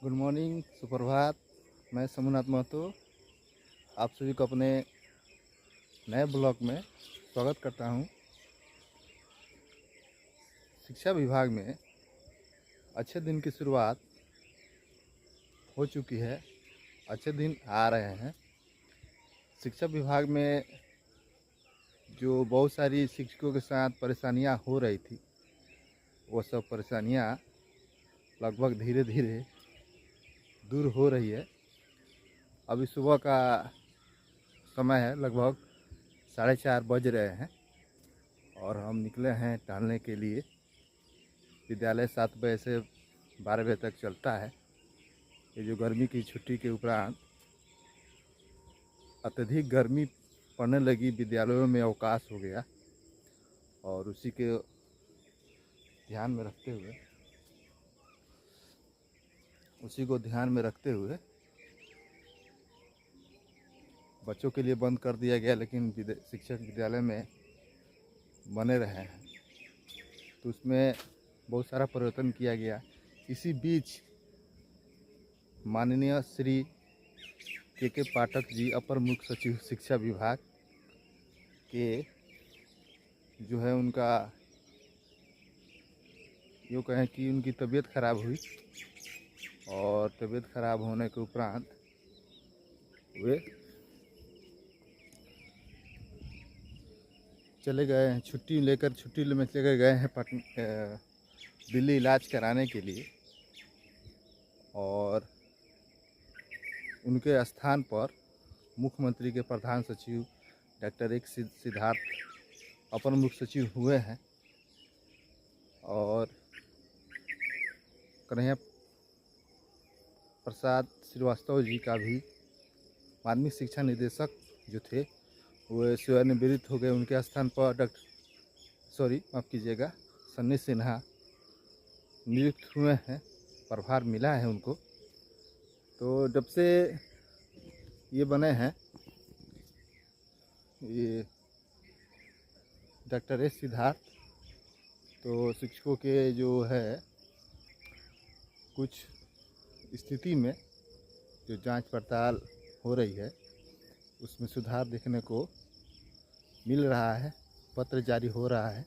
Good morning, सुप्रभात। मैं सोमनाथ महतो आप सभी को अपने नए ब्लॉग में स्वागत करता हूं। शिक्षा विभाग में अच्छे दिन की शुरुआत हो चुकी है, अच्छे दिन आ रहे हैं। शिक्षा विभाग में जो बहुत सारी शिक्षकों के साथ परेशानियां हो रही थी, वो सब परेशानियां लगभग धीरे धीरे दूर हो रही है। अभी सुबह का समय है, लगभग 4:30 बज रहे हैं और हम निकले हैं टहलने के लिए। विद्यालय 7 बजे से 12 बजे तक चलता है। ये जो गर्मी की छुट्टी के उपरांत अत्यधिक गर्मी पड़ने लगी, विद्यालयों में अवकाश हो गया और उसी के ध्यान में रखते हुए बच्चों के लिए बंद कर दिया गया, लेकिन शिक्षक विद्यालय में बने रहे हैं। तो उसमें बहुत सारा परिवर्तन किया गया। इसी बीच माननीय श्री के पाठक जी, अपर मुख्य सचिव शिक्षा विभाग के, जो है उनका यूँ कहें कि उनकी तबीयत खराब हुई और तबीयत खराब होने के उपरांत वे चले गए हैं, छुट्टी में चले गए हैं दिल्ली इलाज कराने के लिए। और उनके स्थान पर मुख्यमंत्री के प्रधान सचिव डॉक्टर एक सिद्धार्थ अपर मुख्य सचिव हुए हैं और कन्हैया प्रसाद श्रीवास्तव जी का भी, माध्यमिक शिक्षा निदेशक जो थे वो सेवानिवृत्त हो गए। उनके स्थान पर सन्नी सिन्हा नियुक्त हुए हैं, प्रभार मिला है उनको। तो जब से ये बने हैं, ये डॉक्टर एस सिद्धार्थ, तो शिक्षकों के जो है कुछ स्थिति में जो जांच पड़ताल हो रही है उसमें सुधार देखने को मिल रहा है। पत्र जारी हो रहा है।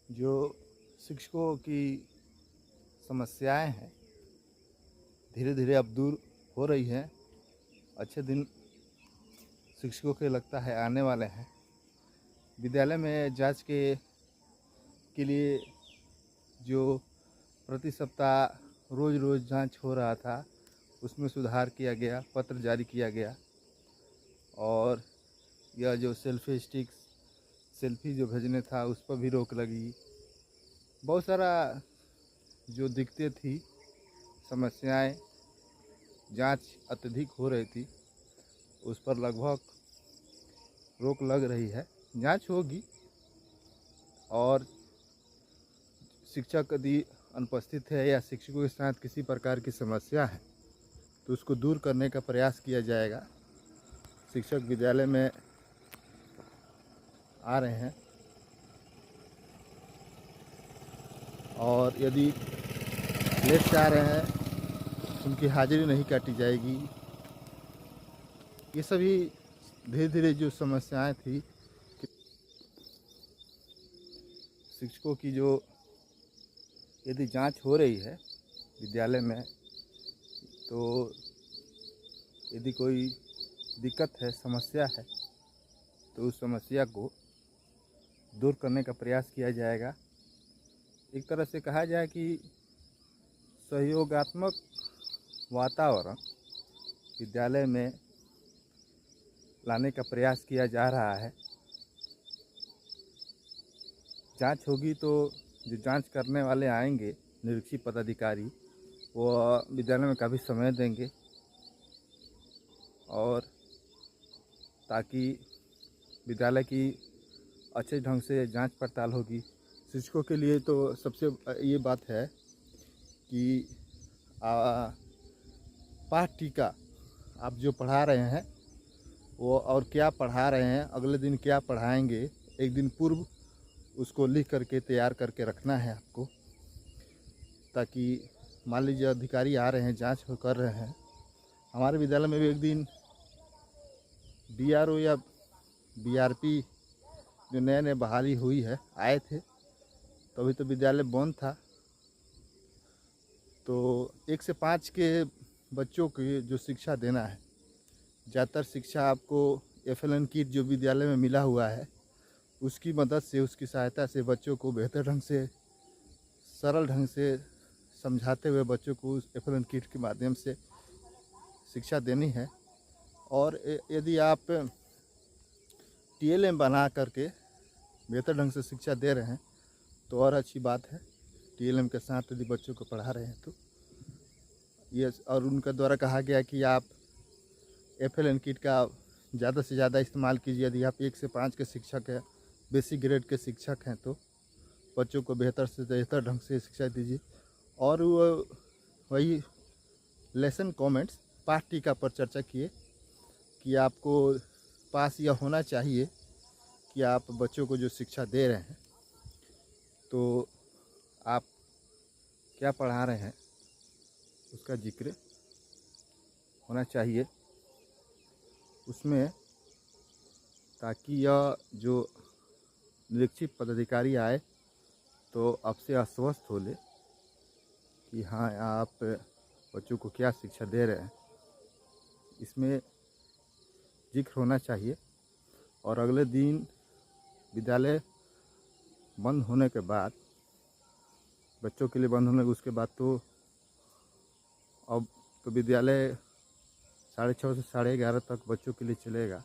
जो शिक्षकों की समस्याएं हैं धीरे धीरे अब दूर हो रही हैं। अच्छे दिन शिक्षकों के लगता है आने वाले हैं। विद्यालय में जांच के लिए जो प्रति सप्ताह रोज़ जांच हो रहा था, उसमें सुधार किया गया, पत्र जारी किया गया। और यह जो सेल्फी जो भेजने था उस पर भी रोक लगी। बहुत सारा जो दिक्कतें थी, समस्याएं, जांच अत्यधिक हो रही थी, उस पर लगभग रोक लग रही है। जांच होगी और शिक्षक यदि अनुपस्थित है या शिक्षकों के साथ किसी प्रकार की समस्या है तो उसको दूर करने का प्रयास किया जाएगा। शिक्षक विद्यालय में आ रहे हैं और यदि लेट से आ रहे हैं उनकी हाजिरी नहीं काटी जाएगी। ये सभी धीरे धीरे जो समस्याएं थी, शिक्षकों की जो यदि जांच हो रही है विद्यालय में, तो यदि कोई दिक्कत है, समस्या है, तो उस समस्या को दूर करने का प्रयास किया जाएगा। एक तरह से कहा जाए कि सहयोगात्मक वातावरण विद्यालय में लाने का प्रयास किया जा रहा है। जांच होगी तो जो जांच करने वाले आएंगे, निरीक्षी पदाधिकारी, वो विद्यालय में काफ़ी समय देंगे और ताकि विद्यालय की अच्छे ढंग से जांच पड़ताल होगी। शिक्षकों के लिए तो सबसे ये बात है कि पाठ टीका आप जो पढ़ा रहे हैं वो और क्या पढ़ा रहे हैं, अगले दिन क्या पढ़ाएंगे, एक दिन पूर्व उसको लिख करके तैयार करके रखना है आपको, ताकि मान लीजिए अधिकारी आ रहे हैं, जांच कर रहे हैं। हमारे विद्यालय में भी एक दिन बीआरओ या बीआरपी जो नए नए बहाली हुई है आए थे, तो अभी तो विद्यालय बंद था। तो 1 से 5 के बच्चों की जो शिक्षा देना है, ज़्यादातर शिक्षा आपको FLN किट जो विद्यालय में मिला हुआ है उसकी मदद से, उसकी सहायता से बच्चों को बेहतर ढंग से, सरल ढंग से समझाते हुए बच्चों को उस FLN किट के माध्यम से शिक्षा देनी है। और यदि आप TLM बना करके बेहतर ढंग से शिक्षा दे रहे हैं तो और अच्छी बात है। TLM के साथ यदि बच्चों को पढ़ा रहे हैं तो ये, और उनका द्वारा कहा गया कि आप FLN किट का ज़्यादा से ज़्यादा इस्तेमाल कीजिए। यदि आप 1 से 5 के शिक्षक हैं, बेसिक ग्रेड के शिक्षक हैं, तो बच्चों को बेहतर से बेहतर ढंग से शिक्षा दीजिए। और वही लेसन कमेंट्स पाठ टीका पर चर्चा किए कि आपको पास यह होना चाहिए कि आप बच्चों को जो शिक्षा दे रहे हैं तो आप क्या पढ़ा रहे हैं उसका जिक्र होना चाहिए उसमें, ताकि यह जो निरीक्षित पदाधिकारी आए तो आपसे आश्वस्त हो ले कि हाँ आप बच्चों को क्या शिक्षा दे रहे हैं, इसमें जिक्र होना चाहिए। और अगले दिन विद्यालय बंद होने के बाद, बच्चों के लिए बंद होने के उसके बाद, तो अब तो विद्यालय 6:30 से 11:30 तक बच्चों के लिए चलेगा।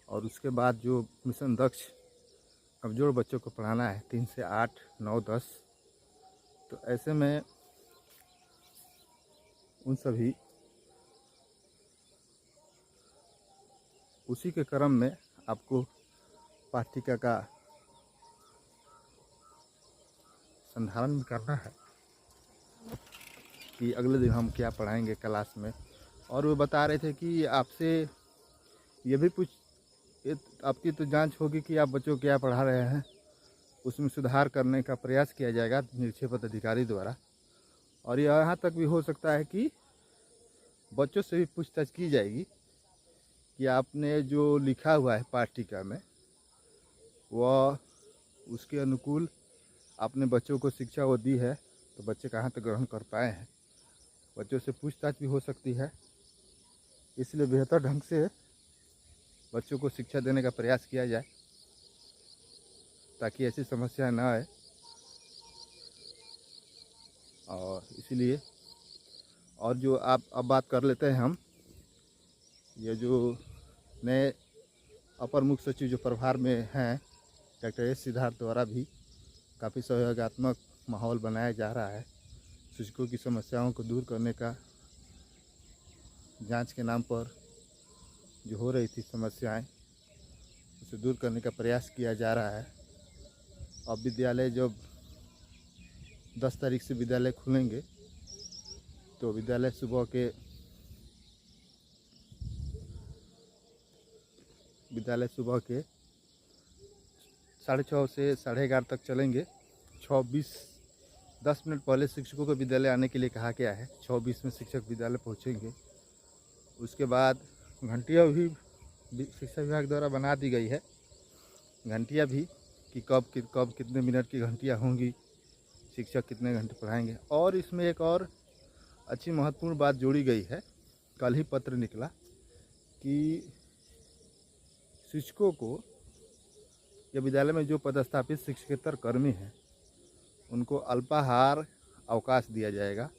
और उसके बाद जो मिशन दक्ष कमज़ोर बच्चों को पढ़ाना है 3 से 8, 9, 10, तो ऐसे में उन सभी उसी के क्रम में आपको पाठ्यक्रम का संधारण करना है कि अगले दिन हम क्या पढ़ाएंगे क्लास में। और वो बता रहे थे कि आपसे ये भी आपकी तो जांच होगी कि आप बच्चों को क्या पढ़ा रहे हैं, उसमें सुधार करने का प्रयास किया जाएगा निरीक्षक पदाधिकारी द्वारा। और यहाँ तक भी हो सकता है कि बच्चों से भी पूछताछ की जाएगी कि आपने जो लिखा हुआ है पाठ्यक्रम में वह उसके अनुकूल आपने बच्चों को शिक्षा वो दी है, तो बच्चे कहाँ तक ग्रहण कर पाए हैं। बच्चों से पूछताछ भी हो सकती है, इसलिए बेहतर ढंग से बच्चों को शिक्षा देने का प्रयास किया जाए ताकि ऐसी समस्या न आए। और इसीलिए, और जो आप अब बात कर लेते हैं हम, ये जो नए अपर मुख्य सचिव जो प्रभार में हैं डॉक्टर S सिद्धार्थ द्वारा भी काफ़ी सहयोगात्मक माहौल बनाया जा रहा है। शिक्षकों की समस्याओं को दूर करने का, जांच के नाम पर जो हो रही थी समस्याएं, उसे दूर करने का प्रयास किया जा रहा है। अब विद्यालय जब 10 तारीख से विद्यालय खुलेंगे तो विद्यालय सुबह 6:30 से 11:30 तक चलेंगे। 6:20 10 मिनट पहले शिक्षकों को विद्यालय आने के लिए कहा गया है। 6:20 में शिक्षक विद्यालय पहुंचेंगे। उसके बाद घंटियाँ भी शिक्षा विभाग द्वारा बना दी गई है, घंटियाँ भी कि कब कितने मिनट की घंटियाँ होंगी, शिक्षक कितने घंटे पढ़ाएंगे। और इसमें एक और अच्छी महत्वपूर्ण बात जोड़ी गई है, कल ही पत्र निकला कि शिक्षकों को या विद्यालय में जो पदस्थापित शिक्षकेतर कर्मी हैं उनको अल्पाहार अवकाश दिया जाएगा।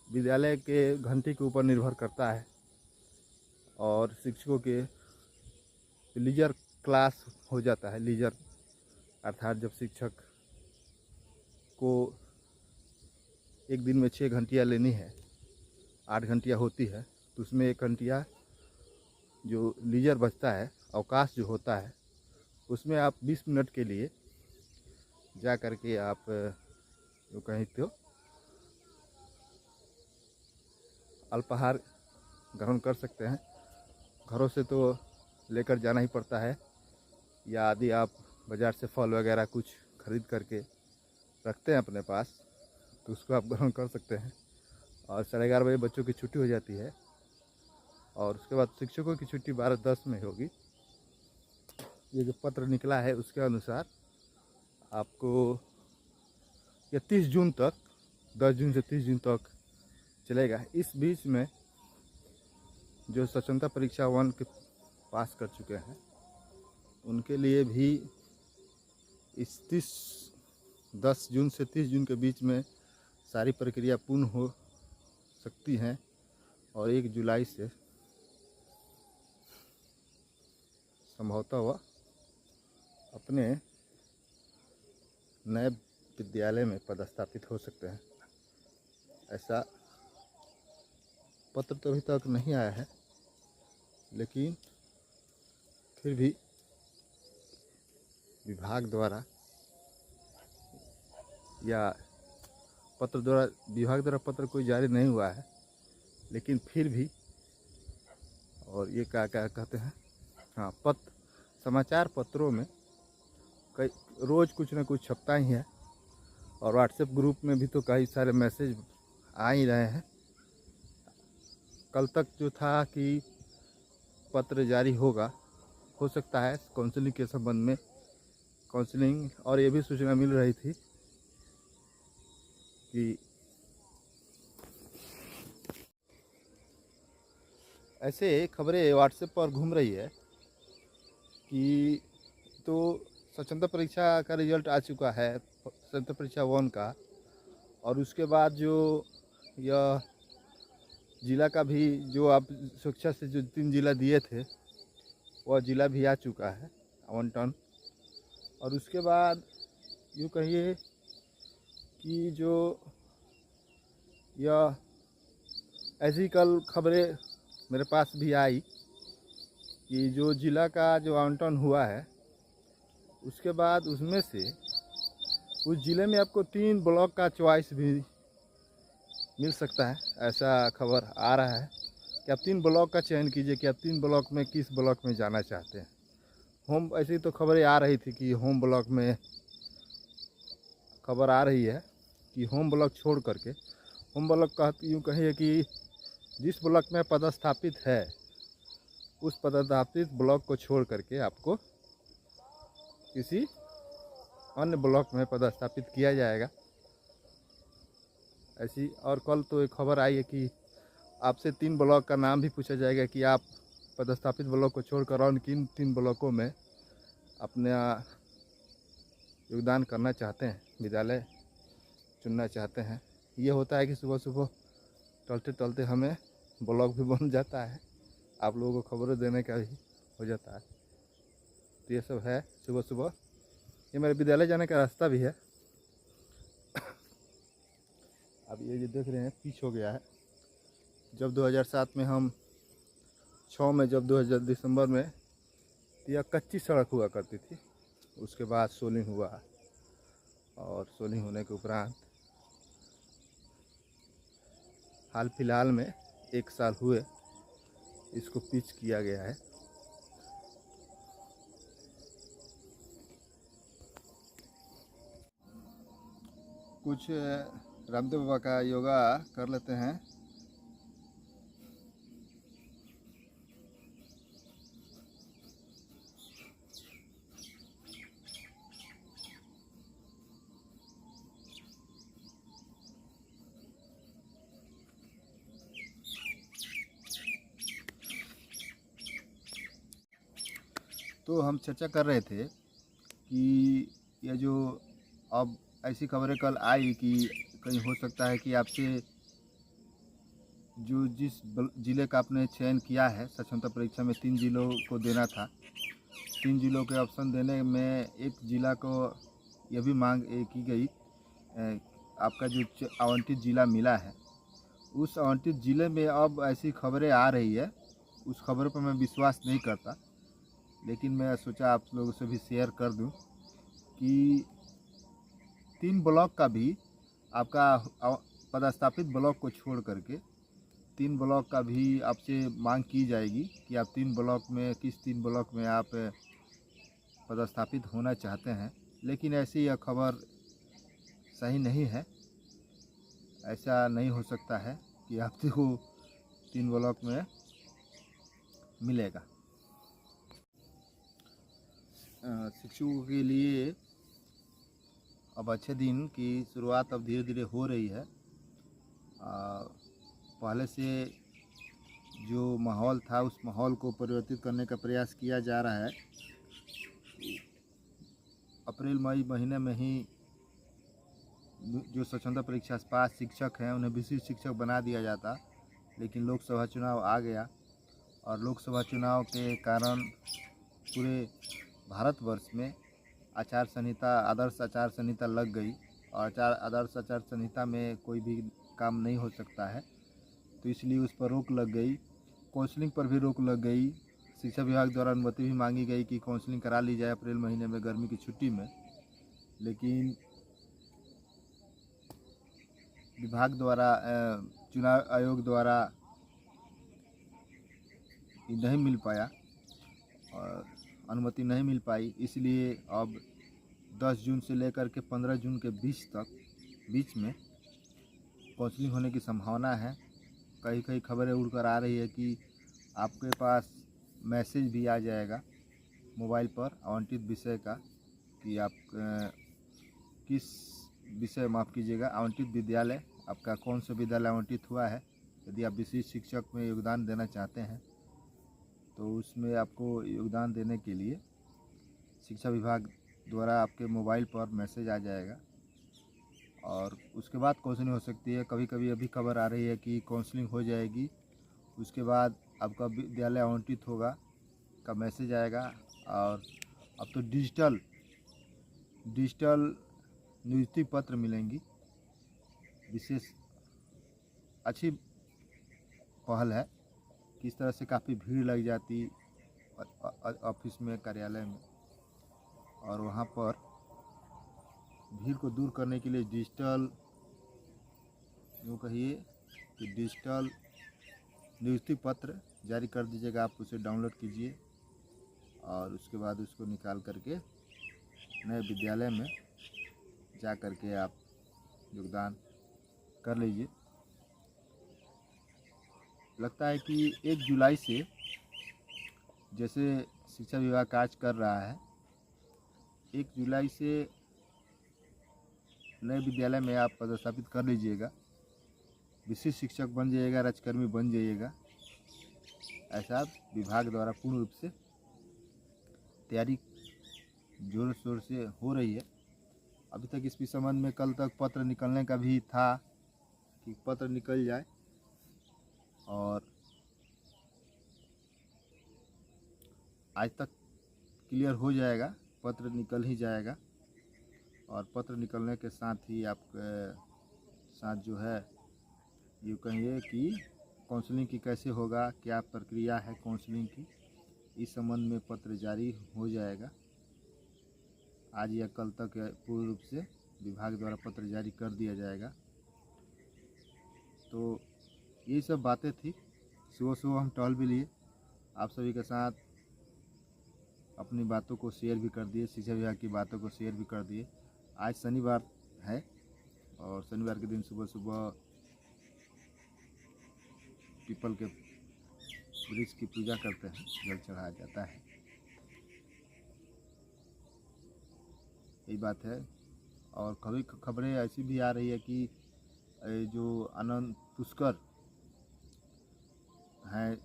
विद्यालय के घंटे के ऊपर निर्भर करता है। और शिक्षकों के लीजर क्लास हो जाता है, लीजर अर्थात जब शिक्षक को एक दिन में 6 घंटियाँ लेनी है, 8 घंटियाँ होती है, तो उसमें 1 घंटिया जो लीजर बचता है, अवकाश जो होता है, उसमें आप 20 मिनट के लिए जा कर के आप जो कहीं तो अल्पाहार ग्रहण कर सकते हैं। घरों से तो लेकर जाना ही पड़ता है, या यदि आप बाज़ार से फल वगैरह कुछ खरीद करके रखते हैं अपने पास तो उसको आप ग्रहण कर सकते हैं। और 11:30 बजे बच्चों की छुट्टी हो जाती है और उसके बाद शिक्षकों की छुट्टी 12:10 में होगी। ये जो पत्र निकला है उसके अनुसार आपको ये 30 जून तक, 10 जून से 30 जून तक चलेगा। इस बीच में जो स्वतंत्रता परीक्षा 1 के पास कर चुके हैं उनके लिए भी इस 10 जून से 30 जून के बीच में सारी प्रक्रिया पूर्ण हो सकती हैं और 1 जुलाई से संभवतः वह अपने नए विद्यालय में पदस्थापित हो सकते हैं। ऐसा पत्र तो अभी तक नहीं आया है, लेकिन फिर भी विभाग द्वारा या विभाग द्वारा पत्र कोई जारी नहीं हुआ है, लेकिन फिर भी, और ये क्या कहते हैं, हाँ, समाचार पत्रों में कई रोज़ कुछ ना कुछ छपता ही है और व्हाट्सएप ग्रुप में भी तो कई सारे मैसेज आ ही रहे हैं। कल तक जो था कि पत्र जारी होगा, हो सकता है काउंसलिंग के संबंध में काउंसलिंग, और ये भी सूचना मिल रही थी कि ऐसे खबरें व्हाट्सएप पर घूम रही है कि तो स्वतंत्रता परीक्षा का रिजल्ट आ चुका है, स्वतंत्रता परीक्षा 1 का, और उसके बाद जो यह ज़िला का भी जो आप शिक्षा से जो 3 ज़िला दिए थे वह ज़िला भी आ चुका है आवंटन। और उसके बाद यूँ कहिए कि जो यह ऐसी कल खबरें मेरे पास भी आई कि जो ज़िला का जो आवंटन हुआ है उसके बाद उसमें से उस ज़िले में आपको 3 ब्लॉक का चॉइस भी मिल सकता है। ऐसा खबर आ रहा है कि आप 3 ब्लॉक का चयन कीजिए कि आप 3 ब्लॉक में किस ब्लॉक में जाना चाहते हैं। होम, ऐसी तो खबरें आ रही थी कि होम ब्लॉक में, खबर आ रही है कि होम ब्लॉक छोड़ करके, होम ब्लॉक का यूँ कहिए कि जिस ब्लॉक में पदस्थापित है उस पदस्थापित ब्लॉक को छोड़ करके आपको किसी अन्य ब्लॉक में पदस्थापित किया जाएगा। ऐसी, और कल तो एक खबर आई है कि आपसे 3 ब्लॉक का नाम भी पूछा जाएगा कि आप पदस्थापित ब्लॉक को छोड़कर और किन 3 ब्लॉकों में अपना योगदान करना चाहते हैं, विद्यालय चुनना चाहते हैं। ये होता है कि सुबह सुबह टलते टलते हमें ब्लॉक भी बन जाता है, आप लोगों को खबरें देने का भी हो जाता है। तो ये सब है सुबह सुबह। ये मेरे विद्यालय जाने का रास्ता भी है। अब ये जो देख रहे हैं पिच हो गया है। जब 2007 में हम 6 में, जब 2000 दिसंबर में, तो यह कच्ची सड़क हुआ करती थी। उसके बाद सोलिंग हुआ और सोलिंग होने के उपरांत हाल फिलहाल में 1 साल हुए इसको पिच किया गया है। कुछ रामदेव बाबा का योगा कर लेते हैं। तो हम चर्चा कर रहे थे कि यह जो अब ऐसी खबरें कल आई कि कहीं हो सकता है कि आपसे जो जिस ज़िले का आपने चयन किया है स्वतंत्रता परीक्षा में, 3 ज़िलों को देना था, 3 ज़िलों के ऑप्शन देने में एक ज़िला को यह भी मांग की गई, आपका जो आवंटित ज़िला मिला है उस आवंटित ज़िले में अब ऐसी खबरें आ रही है। उस खबर पर मैं विश्वास नहीं करता, लेकिन मैं सोचा आप लोगों से भी शेयर कर दूं कि 3 ब्लॉक का भी आपका पदस्थापित ब्लॉक को छोड़ करके 3 ब्लॉक का भी आपसे मांग की जाएगी कि आप 3 ब्लॉक में किस 3 ब्लॉक में आप पदस्थापित होना चाहते हैं, लेकिन ऐसी यह खबर सही नहीं है। ऐसा नहीं हो सकता है कि आपको 3 ब्लॉक में मिलेगा। शिक्षकों के लिए अब अच्छे दिन की शुरुआत अब धीरे धीरे हो रही है। पहले से जो माहौल था उस माहौल को परिवर्तित करने का प्रयास किया जा रहा है। अप्रैल मई महीने में ही जो स्वच्छंदा परीक्षा पास शिक्षक हैं उन्हें विशिष्ट शिक्षक बना दिया जाता, लेकिन लोकसभा चुनाव आ गया और लोकसभा चुनाव के कारण पूरे भारतवर्ष में आचार संहिता आदर्श आचार संहिता लग गई और आदर्श आचार संहिता में कोई भी काम नहीं हो सकता है, तो इसलिए उस पर रोक लग गई। काउंसलिंग पर भी रोक लग गई। शिक्षा विभाग द्वारा अनुमति भी मांगी गई कि काउंसलिंग करा ली जाए अप्रैल महीने में गर्मी की छुट्टी में, लेकिन विभाग द्वारा चुनाव आयोग द्वारा नहीं मिल पाया और अनुमति नहीं मिल पाई। इसलिए अब 10 जून से लेकर के 15 जून के बीच में काउंसलिंग होने की संभावना है। कई कई खबरें उड़कर आ रही है कि आपके पास मैसेज भी आ जाएगा मोबाइल पर आवंटित विषय का कि आप किस विषय माफ़ कीजिएगा आवंटित विद्यालय आपका कौन सा विद्यालय आवंटित हुआ है। यदि आप विशिष्ट शिक्षक में योगदान देना चाहते हैं तो उसमें आपको योगदान देने के लिए शिक्षा विभाग द्वारा आपके मोबाइल पर मैसेज आ जाएगा और उसके बाद काउंसलिंग हो सकती है। कभी कभी अभी खबर आ रही है कि काउंसलिंग हो जाएगी, उसके बाद आपका विद्यालय आवंटित होगा का मैसेज आएगा। और अब तो डिजिटल नियुक्ति पत्र मिलेंगी। विशेष अच्छी पहल है कि इस तरह से काफ़ी भीड़ लग जाती ऑफिस में, कार्यालय में, और वहाँ पर भीड़ को दूर करने के लिए डिजिटल यूँ कहिए कि डिजिटल नियुक्ति पत्र जारी कर दीजिएगा। आप उसे डाउनलोड कीजिए और उसके बाद उसको निकाल करके नए विद्यालय में जा कर के आप योगदान कर लीजिए। लगता है कि 1 जुलाई से जैसे शिक्षा विभाग कार्य कर रहा है, 1 जुलाई से नए विद्यालय में आप पदस्थापित कर लीजिएगा, विशिष्ट शिक्षक बन जाइएगा, राज्यकर्मी बन जाइएगा। ऐसा विभाग द्वारा पूर्ण रूप से तैयारी जोर शोर से हो रही है। अभी तक इस संबंध में कल तक पत्र निकलने का भी था कि पत्र निकल जाए और आज तक क्लियर हो जाएगा, पत्र निकल ही जाएगा और पत्र निकलने के साथ ही आपके साथ जो है ये कहिए कि काउंसलिंग की कैसे होगा, क्या प्रक्रिया है काउंसलिंग की, इस संबंध में पत्र जारी हो जाएगा। आज या कल तक पूर्ण रूप से विभाग द्वारा पत्र जारी कर दिया जाएगा। तो यही सब बातें थी। सुबह सुबह हम टहल भी लिए, आप सभी के साथ अपनी बातों को शेयर भी कर दिए, शिक्षा विभाग की बातों को शेयर भी कर दिए। आज शनिवार है और शनिवार के दिन सुबह सुबह पीपल के वृक्ष की पूजा करते हैं, जल चढ़ाया जाता है, यही बात है। और कभी खबरें ऐसी भी आ रही है कि जो आनंद पुष्कर हैं,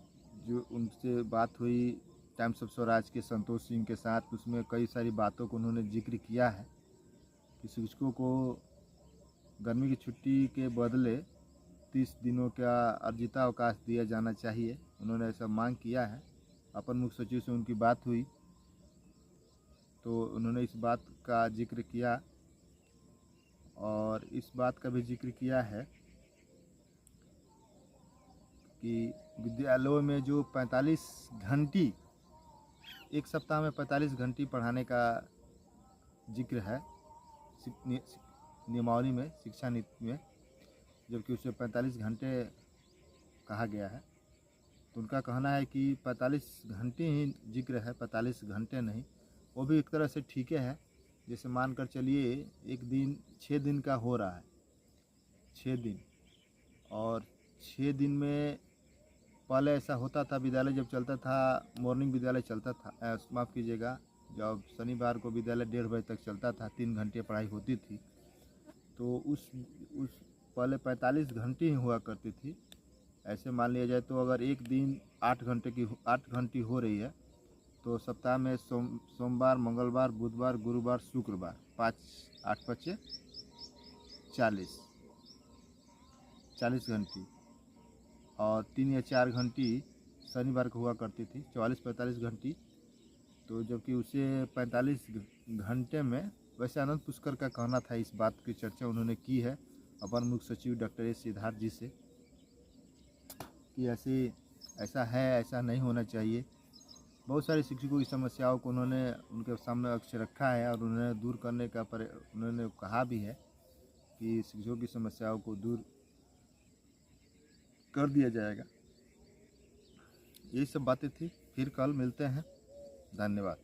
जो उनसे बात हुई टाइम्स ऑफ स्वराज के संतोष सिंह के साथ, उसमें कई सारी बातों को उन्होंने जिक्र किया है कि शिक्षकों को गर्मी की छुट्टी के बदले 30 दिनों का अर्जित अवकाश दिया जाना चाहिए। उन्होंने ऐसा मांग किया है। अपर मुख्य सचिव से उनकी बात हुई तो उन्होंने इस बात का जिक्र किया और इस बात का भी जिक्र किया है कि विद्यालयों में जो 45 घंटी एक सप्ताह में 45 घंटी पढ़ाने का जिक्र है नियमावली में, शिक्षा नीति में, जबकि उसे 45 घंटे कहा गया है। तो उनका कहना है कि 45 घंटे ही जिक्र है, 45 घंटे नहीं। वो भी एक तरह से ठीक है। जैसे मान कर चलिए एक दिन 6 दिन का हो रहा है, 6 दिन, और 6 दिन में पहले ऐसा होता था, विद्यालय जब चलता था, मॉर्निंग विद्यालय चलता था, माफ़ कीजिएगा, जब शनिवार को विद्यालय 1:30 बजे तक चलता था, 3 घंटे पढ़ाई होती थी। तो उस पहले 45 घंटे ही हुआ करती थी। ऐसे मान लिया जाए तो अगर एक दिन 8 घंटे हो रही है, तो सप्ताह में सोमवार, मंगलवार, बुधवार, गुरुवार, शुक्रवार, 5 8 5 40 घंटे, और 3 या 4 घंटे शनिवार को हुआ करती थी, 44-45 घंटे। तो जबकि उसे 45 घंटे में, वैसे आनंद पुष्कर का कहना था, इस बात की चर्चा उन्होंने की है अपर मुख्य सचिव डॉक्टर एस सिद्धार्थ जी से, कि ऐसा है, ऐसा नहीं होना चाहिए। बहुत सारे शिक्षकों की समस्याओं को उन्होंने उनके सामने अक्ष रखा है, और उन्होंने दूर करने का उन्होंने कहा भी है कि शिक्षकों की समस्याओं को दूर कर दिया जाएगा। यही सब बातें थी। फिर कल मिलते हैं। धन्यवाद।